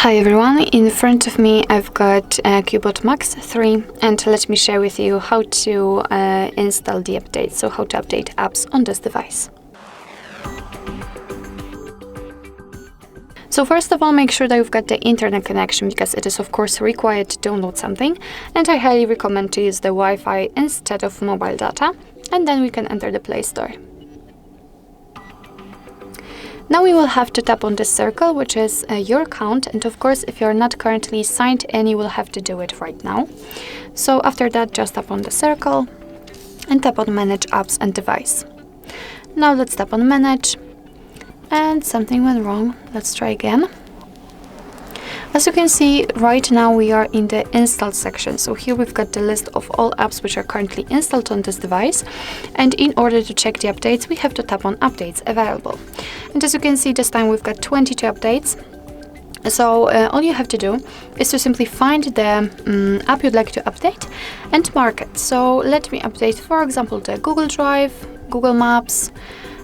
Hi everyone, in front of me I've got CUBOT Max 3 and let me share with you how to install the update, so how to update apps on this device. So first of all, make sure that you've got the internet connection because it is of course required to download something, and I highly recommend to use the Wi-Fi instead of mobile data, and then we can enter the Play Store. Now we will have to tap on this circle, which is your account, and of course if you're not currently signed in, you will have to do it right now. So after that, just tap on the circle and tap on Manage Apps and Device. Now let's tap on Manage, and something went wrong. Let's try again. As you can see, right now we are in the installed section. So here we've got the list of all apps which are currently installed on this device. And in order to check the updates, we have to tap on Updates Available. And as you can see, this time we've got 22 updates. So all you have to do is to simply find the app you'd like to update and mark it. So let me update, for example, the Google Drive, Google Maps,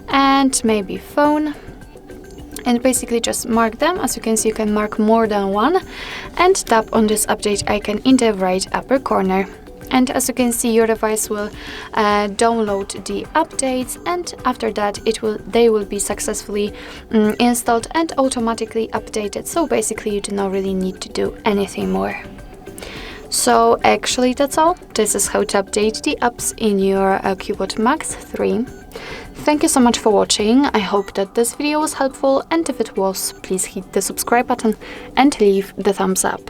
and maybe phone. And basically just mark them. As you can see, you can mark more than one and tap on this update icon in the right upper corner. And as you can see, your device will download the updates, and after that they will be successfully installed and automatically updated. So basically you do not really need to do anything more. So actually that's all. This is how to update the apps in your CUBOT Max 3. Thank you so much for watching. I hope that this video was helpful, and if it was, please hit the subscribe button and leave the thumbs up.